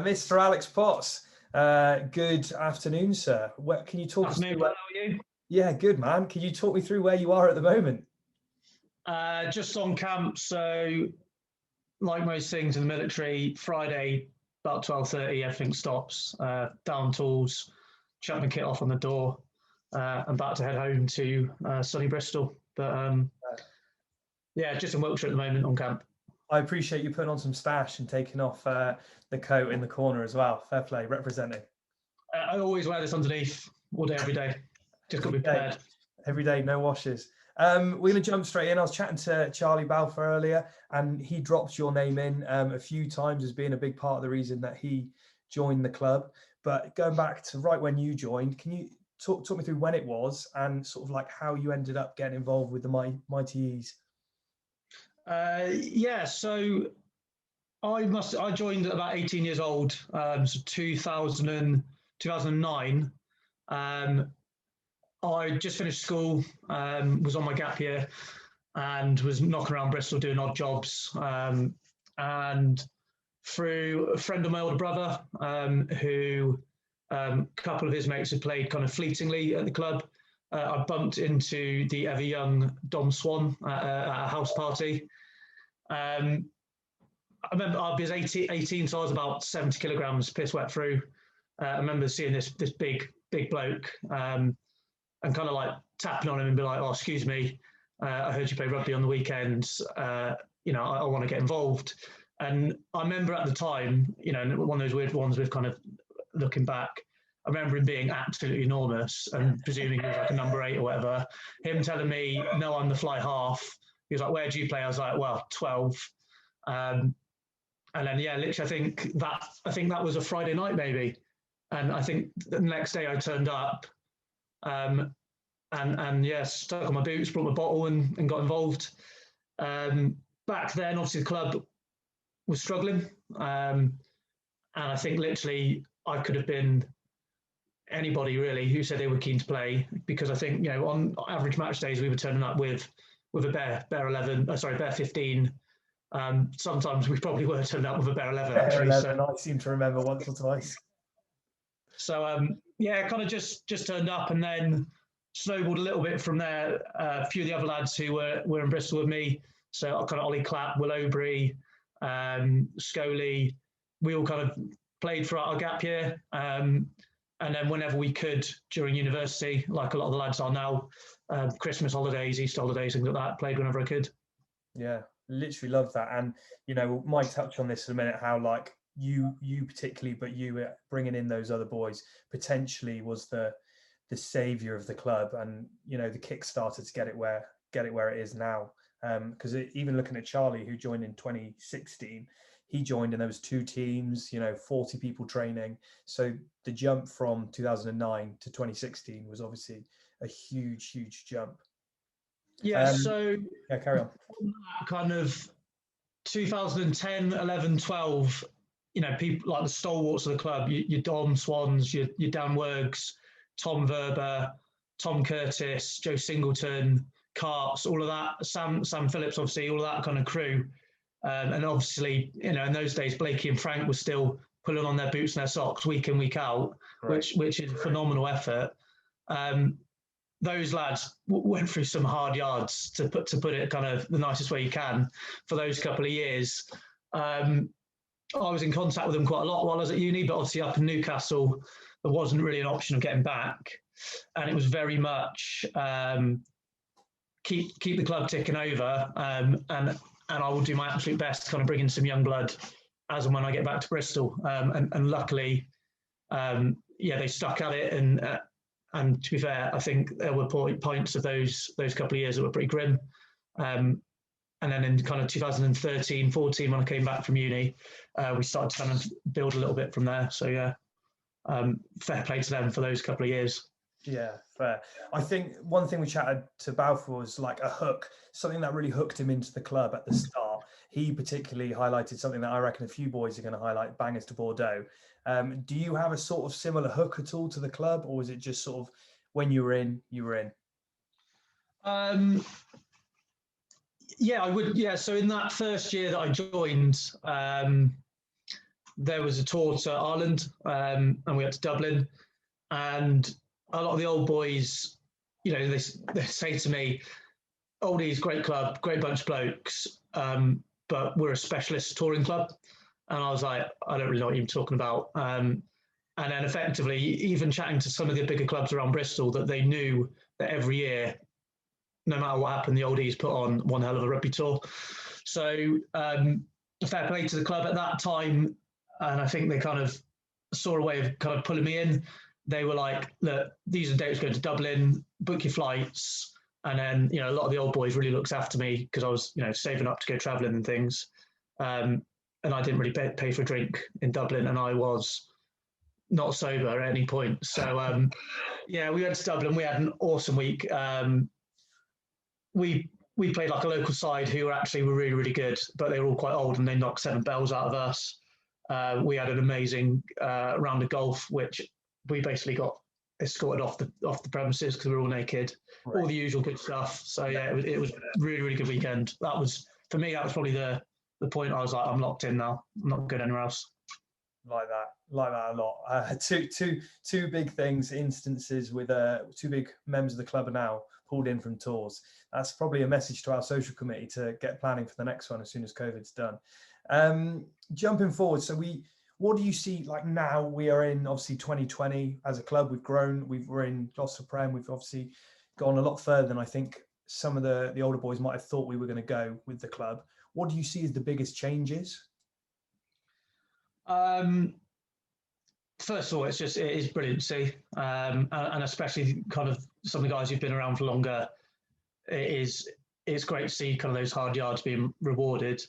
Mr. Alex Potts. Good afternoon, sir. Can you talk us through? How are you? Yeah, good, man. Can you talk me through where you are at the moment? Just on camp. So, like most things in the military, Friday about 12:30, everything stops. Down tools, chuck my kit off on the door, and about to head home to sunny Bristol. But yeah, just in Wiltshire at the moment on camp. I appreciate you putting on some stash and taking off the coat in the corner as well. Fair play, representing. I always wear this underneath all day, every day. Just got to be prepared. Every day, no washes. We're going to jump straight in. I was chatting to Charlie Balfour earlier, and he dropped your name in a few times as being a big part of the reason that he joined the club. But going back to right when you joined, can you talk me through when it was and sort of like how you ended up getting involved with the Mighty E's? Yeah, so I joined at about 18 years old, so 2009. I just finished school, was on my gap year, and was knocking around Bristol doing odd jobs. And through a friend of my older brother, who a couple of his mates had played kind of fleetingly at the club, I bumped into the ever young Dom Swan at a house party. I remember I was 18, so I was about 70 kilograms, piss wet through. I remember seeing this big bloke, and kind of like tapping on him and be like, "Oh, excuse me, I heard you play rugby on the weekends. I want to get involved." And I remember at the time, one of those weird ones with kind of looking back, I remember him being absolutely enormous and presuming he was like a number 8 or whatever. Him telling me, "No, I'm the fly half." He was like, "Where do you play?" I was like, "Well, 12." And then, yeah, literally, I think that was a Friday night maybe. And I think the next day I turned up, and yeah, stuck on my boots, brought my bottle and got involved. Back then, obviously, the club was struggling. And I think literally I could have been anybody really who said they were keen to play, because I think, on average match days, we were turning up with a bare 15. Sometimes we probably were turned up with a bare 11, actually. Bare 11, I seem to remember once or twice. So, yeah, kind of just turned up and then snowballed a little bit from there. A few of the other lads who were in Bristol with me, so kind of Ollie Clapp, Will Obery, Scully, we all kind of played throughout our gap year. And then whenever we could during university, like a lot of the lads are now, Christmas holidays, Easter holidays, things like that, played whenever I could. Yeah, literally love that. And, might touch on this in a minute, how like you particularly, but you bringing in those other boys potentially was the savior of the club, and the Kickstarter to get it where it is now. Because even looking at Charlie, who joined in 2016, he joined and there was 2 teams, 40 people training. So the jump from 2009 to 2016 was obviously a huge jump. Yeah. So yeah, carry on. Kind of 2010, 11, 12. People like the stalwarts of the club, your Dom Swans, your Dan Wergs, Tom Verber, Tom Curtis, Joe Singleton, Carts, all of that, Sam Phillips, obviously, all of that kind of crew. And obviously, in those days, Blakey and Frank were still pulling on their boots and their socks week in, week out, right, which is a phenomenal effort. Those lads went through some hard yards, to put it kind of the nicest way you can, for those couple of years. I was in contact with them quite a lot while I was at uni, but obviously up in Newcastle, there wasn't really an option of getting back. And it was very much keep the club ticking over, and I will do my absolute best to kind of bring in some young blood as and when I get back to Bristol. And luckily, they stuck at it. And to be fair, I think there were points of those couple of years that were pretty grim. And then in kind of 2013, 14, when I came back from uni, we started to kind of build a little bit from there. So yeah, fair play to them for those couple of years. Yeah, fair. I think one thing we chatted to Balfour was like a hook, something that really hooked him into the club at the start. He particularly highlighted something that I reckon a few boys are going to highlight, bangers to Bordeaux. Do you have a sort of similar hook at all to the club, or was it just sort of when you were in, you were in? Yeah, I would. Yeah, so in that first year that I joined, there was a tour to Ireland, and we went to Dublin, and a lot of the old boys, they say to me, Oldies, great club, great bunch of blokes, but we're a specialist touring club. And I was like, I don't really know what you're talking about. And then effectively, even chatting to some of the bigger clubs around Bristol, that they knew that every year, no matter what happened, the Oldies put on one hell of a rugby tour. So fair play to the club at that time. And I think they kind of saw a way of kind of pulling me in. They were like, look, these are dates going to Dublin, book your flights. And then, a lot of the old boys really looks after me because I was, saving up to go traveling and things. And I didn't really pay for a drink in Dublin, and I was not sober at any point. So, we went to Dublin. We had an awesome week. We played like a local side who were really, really good, but they were all quite old and they knocked 7 bells out of us. We had an amazing round of golf, which we basically got escorted off the premises because we were all naked, right. All the usual good stuff. So it was really, really good weekend. That was, for me, that was probably the point I was like, I'm locked in now. I'm not going anywhere else. Like that a lot. Two big instances with 2 big members of the club are now pulled in from tours. That's probably a message to our social committee to get planning for the next one as soon as COVID's done. Jumping forward, so what do you see like now? We are in obviously 2020 as a club. We've grown. We're in Gloucester Prem. We've obviously gone a lot further than I think some of the older boys might have thought we were going to go with the club. What do you see as the biggest changes? First of all, it is brilliant to see, and especially kind of some of the guys who've been around for longer. It's great to see kind of those hard yards being rewarded.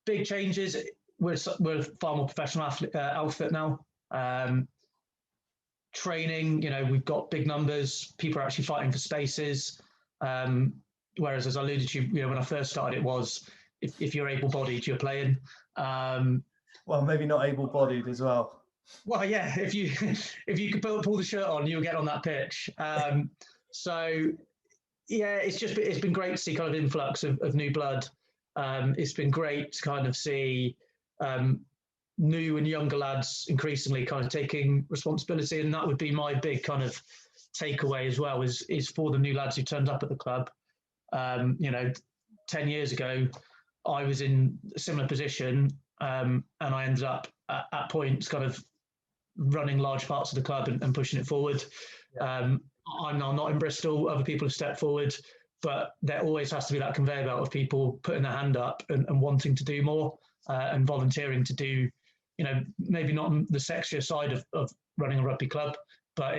Big changes. We're a far more professional outfit now. Training, we've got big numbers. People are actually fighting for spaces. Whereas, as I alluded to, when I first started, it was if you're able-bodied, you're playing. Well, maybe not able-bodied as well. Well, yeah, if you could pull the shirt on, you'll get on that pitch. So, yeah, it's been great to see kind of influx of new blood. It's been great to kind of see new and younger lads increasingly kind of taking responsibility, and that would be my big kind of takeaway as well. Is for the new lads who turned up at the club. 10 years ago, I was in a similar position, and I ended up at points kind of running large parts of the club and pushing it forward. Yeah. I'm now not in Bristol. Other people have stepped forward, but there always has to be that conveyor belt of people putting their hand up and wanting to do more and volunteering to do, maybe not the sexier side of running a rugby club, but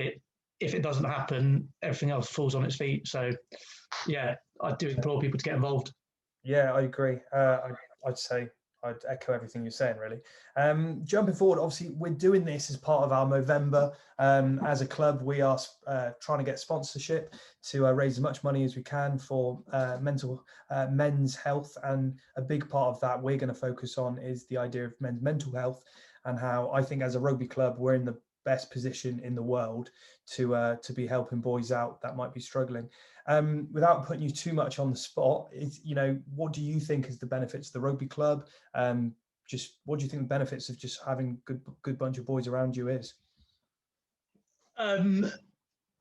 if it doesn't happen, everything else falls on its feet. So, yeah, I do implore people to get involved. Yeah, I agree. I'd echo everything you're saying, really. Jumping forward, obviously, we're doing this as part of our Movember. As a club, we are trying to get sponsorship to raise as much money as we can for men's health. And a big part of that we're going to focus on is the idea of men's mental health, and how I think as a rugby club, we're in the best position in the world to be helping boys out that might be struggling. Without putting you too much on the spot, what do you think is the benefits of the rugby club? Just what do you think the benefits of just having good bunch of boys around you is?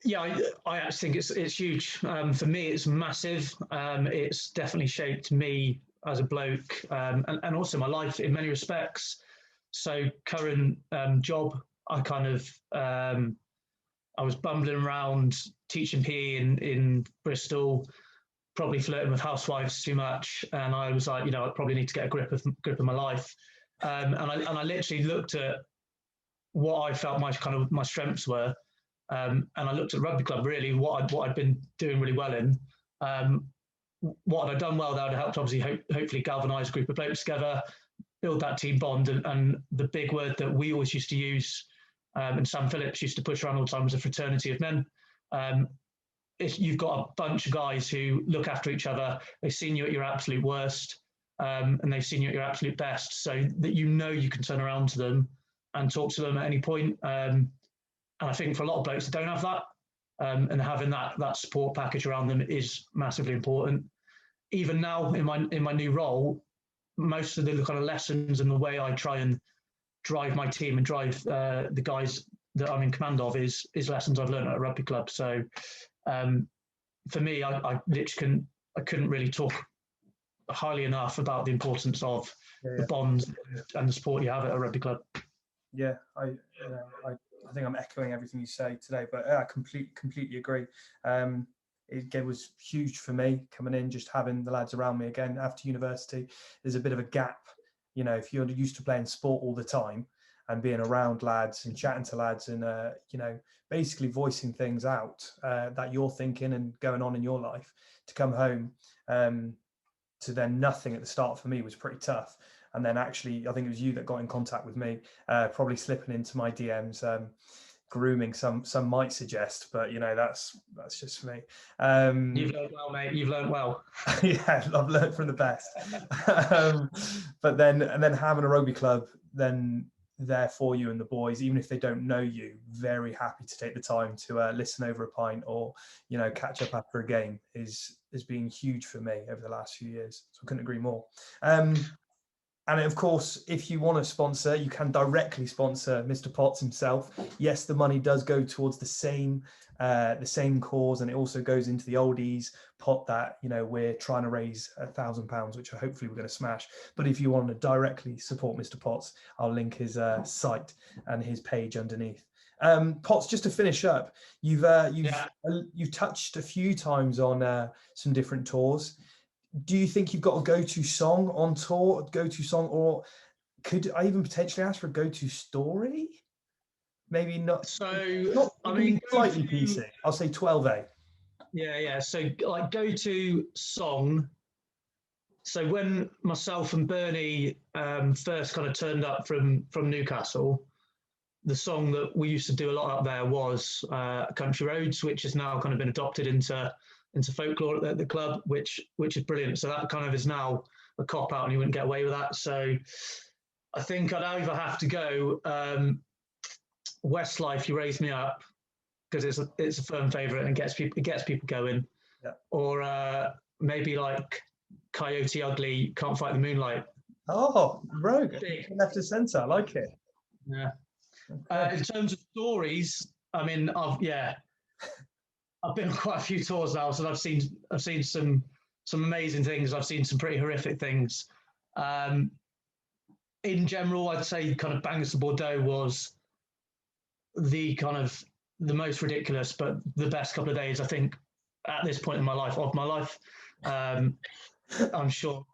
Yeah, I actually think it's huge. For me, it's massive. It's definitely shaped me as a bloke, and also my life in many respects. So current job, I kind of I was bumbling around teaching PE in Bristol, probably flirting with housewives too much, and I was like, I probably need to get a grip of my life. And I literally looked at what I felt my strengths were, and I looked at rugby club really what I'd been doing really well in. What had I done well that would have helped obviously hopefully galvanise a group of blokes together, build that team bond, and the big word that we always used to use, and Sam Phillips used to push around all the time, was a fraternity of men. If you've got a bunch of guys who look after each other, they've seen you at your absolute worst, and they've seen you at your absolute best, so that you can turn around to them and talk to them at any point. And I think for a lot of blokes that don't have that, and having that support package around them is massively important. Even now in my new role, most of the kind of lessons and the way I try and drive my team and drive the guys that I'm in command of is lessons I've learned at a rugby club. So for me, I literally couldn't really talk highly enough about the importance of the bonds and the support you have at a rugby club. Yeah, I think I'm echoing everything you say today, but I completely agree. It was huge for me coming in, just having the lads around me again after university. There's a bit of a gap, you know, if you're used to playing sport all the time and being around lads and chatting to lads and, you know, basically voicing things out that you're thinking and going on in your life, to come home to then nothing at the start for me was pretty tough. And then actually, I think it was you that got in contact with me, probably slipping into my DMs, grooming, some might suggest, but you know, that's just me. You've learned well, mate. You've learned well. Yeah, I've learned from the best. But then having a rugby club then there for you and the boys, even if they don't know you, very happy to take the time to listen over a pint or, you know, catch up after a game has been huge for me over the last few years. So I couldn't agree more. And of course, if you want to sponsor, you can directly sponsor Mr. Potts himself. Yes, the money does go towards the same cause, and it also goes into the oldies pot that, you know, we're trying to raise £1,000, which hopefully we're going to smash. But if you want to directly support Mr. Potts, I'll link his site and his page underneath. Potts, just to finish up, you've touched a few times on some different tours. Do you think you've got a go-to song on tour, or could I even potentially ask for a go-to story? Maybe not. So, I mean, slightly PC. I'll say 12A. Yeah. So, like, go-to song. So when myself and Bernie first kind of turned up from Newcastle, the song that we used to do a lot up there was Country Roads, which has now kind of been adopted into folklore at the club, which is brilliant. So that kind of is now a cop out, and you wouldn't get away with that. So I think I'd either have to go Westlife, You Raise Me Up, because it's a firm favourite and it gets people going. Yeah. Or maybe like Coyote Ugly, Can't Fight the Moonlight. Oh, rogue. Left of centre. I like it. Yeah. Okay. In terms of stories, I mean, I've been on quite a few tours now, so I've seen some amazing things. I've seen some pretty horrific things. In general, I'd say kind of Bangers to Bordeaux was the most ridiculous, but the best couple of days, I think, at this point in my life. I'm sure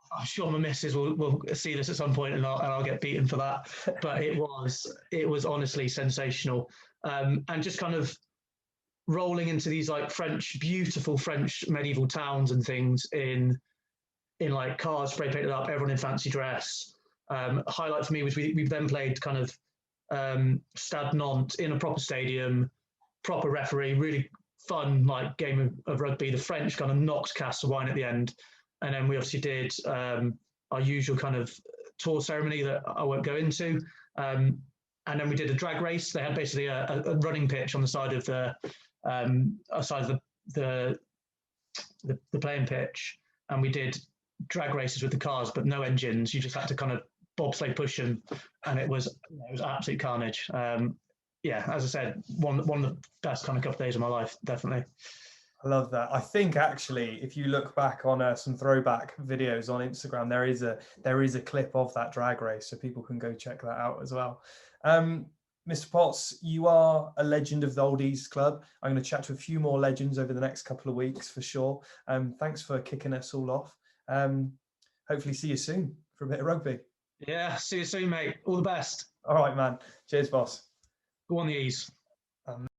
my missus will see this at some point, and I'll get beaten for that. But it was honestly sensational, and just kind of rolling into these like beautiful French medieval towns and things in like cars spray painted up, everyone in fancy dress. A highlight for me was we then played kind of Stade Nantes in a proper stadium, proper referee, really fun like game of rugby. The French kind of knocked Cass wine at the end, and then we obviously did our usual kind of tour ceremony that I won't go into, and then we did a drag race. They had basically a running pitch on the side of the playing pitch, and we did drag races with the cars, but no engines. You just had to kind of bobsleigh push them, and it was absolute carnage. As I said, one of the best kind of couple of days of my life, definitely. I love that. I think actually, if you look back on some throwback videos on Instagram, there is a clip of that drag race, so people can go check that out as well. Mr. Potts, you are a legend of the Oldies Club. I'm going to chat to a few more legends over the next couple of weeks for sure. Thanks for kicking us all off. Hopefully see you soon for a bit of rugby. Yeah, see you soon, mate. All the best. All right, man. Cheers, boss. Go on the E's.